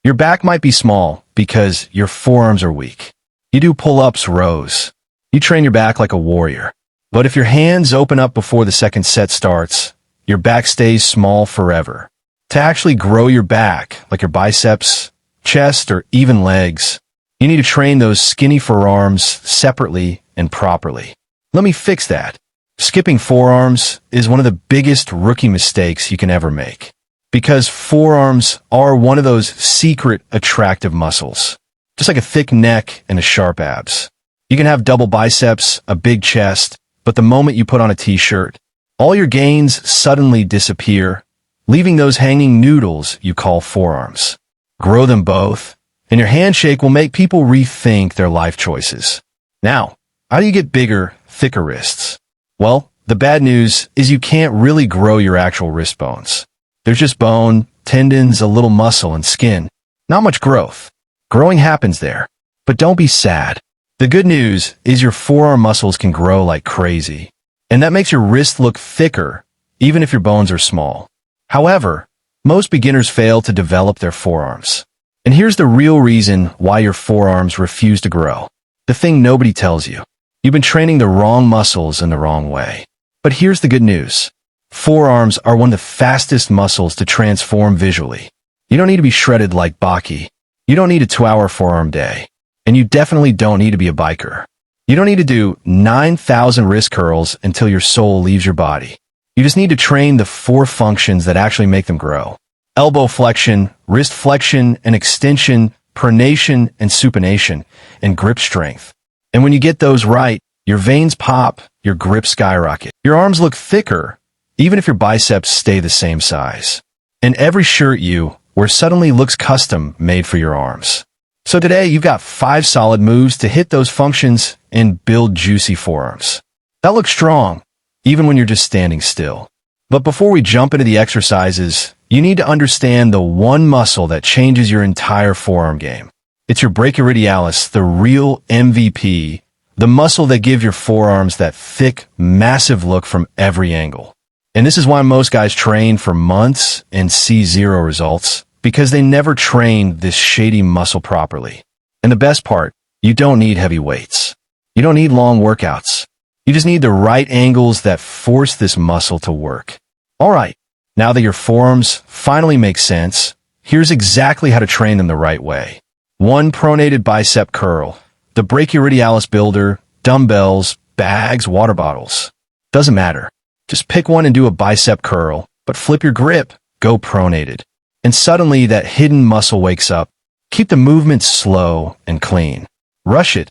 Your back might be small because your forearms are weak. You do pull-ups, rows. You train your back like a warrior. But if your hands open up before the second set starts, your back stays small forever. To actually grow your back, like your biceps, chest, or even legs, you need to train those skinny forearms separately and properly. Let me fix that. Skipping forearms is one of the biggest rookie mistakes you can ever make. Because forearms are one of those secret attractive muscles. Just like a thick neck and a sharp abs. You can have double biceps, a big chest, but the moment you put on a t-shirt, all your gains suddenly disappear, leaving those hanging noodles you call forearms. Grow them both, and your handshake will make people rethink their life choices. Now, how do you get bigger, thicker wrists? Well, the bad news is you can't really grow your actual wrist bones. There's just bone, tendons, a little muscle, and skin. Not much growth. Growing happens there. But don't be sad. The good news is your forearm muscles can grow like crazy. And that makes your wrist look thicker, even if your bones are small. However, most beginners fail to develop their forearms. And here's the real reason why your forearms refuse to grow. The thing nobody tells you. You've been training the wrong muscles in the wrong way. But here's the good news. Forearms are one of the fastest muscles to transform visually. You don't need to be shredded like Baki. You don't need a 2-hour forearm day. And you definitely don't need to be a biker. You don't need to do 9,000 wrist curls until your soul leaves your body. You just need to train the 4 functions that actually make them grow. Elbow flexion, wrist flexion and extension, pronation and supination, and grip strength. And when you get those right, your veins pop, your grip skyrocket. Your arms look thicker, even if your biceps stay the same size. And every shirt you wear suddenly looks custom made for your arms. So today you've got 5 solid moves to hit those functions and build juicy forearms. That looks strong, even when you're just standing still. But before we jump into the exercises, you need to understand the one muscle that changes your entire forearm game. It's your brachioradialis, the real MVP, the muscle that gives your forearms that thick, massive look from every angle. And this is why most guys train for months and see 0 results, because they never trained this shady muscle properly. And the best part, you don't need heavy weights. You don't need long workouts. You just need the right angles that force this muscle to work. All right, now that your forearms finally make sense, here's exactly how to train them the right way. 1 pronated bicep curl, the brachioradialis builder, dumbbells, bags, water bottles. Doesn't matter. Just pick one and do a bicep curl, but flip your grip, go pronated. And suddenly that hidden muscle wakes up. Keep the movement slow and clean. Rush it,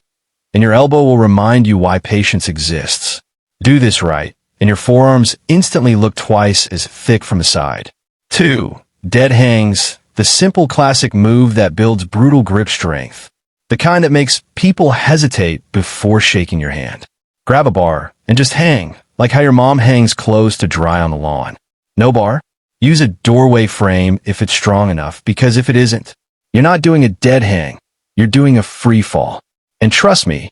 and your elbow will remind you why patience exists. Do this right, and your forearms instantly look twice as thick from the side. 2. Dead hangs, the simple classic move that builds brutal grip strength. The kind that makes people hesitate before shaking your hand. Grab a bar and just hang, like how your mom hangs clothes to dry on the lawn. No bar? Use a doorway frame if it's strong enough, because if it isn't, you're not doing a dead hang, you're doing a free fall. And trust me,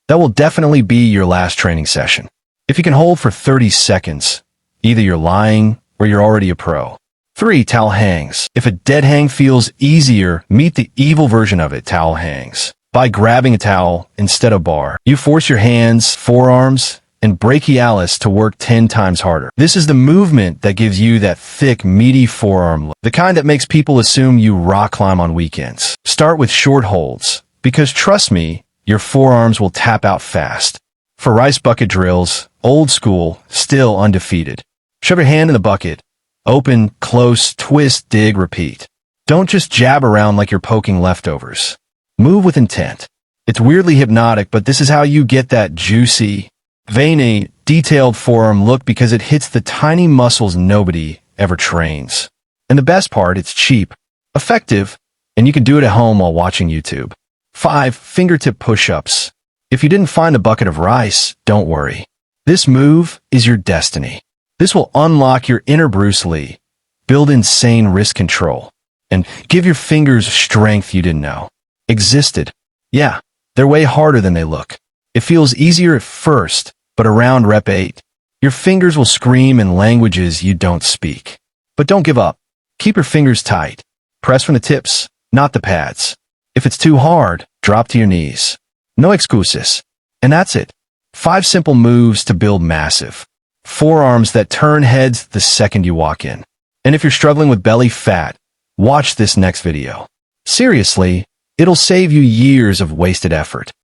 that will definitely be your last training session. If you can hold for 30 seconds, either you're lying or you're already a pro. 3. Towel hangs. If a dead hang feels easier, meet the evil version of it, towel hangs. By grabbing a towel instead of bar, you force your hands, forearms, and brachialis to work 10 times harder. This is the movement that gives you that thick, meaty forearm look, the kind that makes people assume you rock climb on weekends. Start with short holds, because trust me, your forearms will tap out fast. For rice bucket drills, old school, still undefeated. Shove your hand in the bucket. Open, close, twist, dig, repeat. Don't just jab around like you're poking leftovers. Move with intent. It's weirdly hypnotic, but this is how you get that juicy, veiny, detailed forearm look, because it hits the tiny muscles nobody ever trains. And the best part, it's cheap, effective, and you can do it at home while watching YouTube. 5. Fingertip push-ups. If you didn't find a bucket of rice, don't worry. This move is your destiny. This will unlock your inner Bruce Lee, build insane wrist control, and give your fingers strength you didn't know existed. Yeah, they're way harder than they look. It feels easier at first, but around rep 8, your fingers will scream in languages you don't speak. But don't give up. Keep your fingers tight. Press from the tips, not the pads. If it's too hard, drop to your knees. No excuses. And that's it. 5 simple moves to build massive forearms that turn heads the second you walk in. And if you're struggling with belly fat, watch this next video. Seriously, it'll save you years of wasted effort.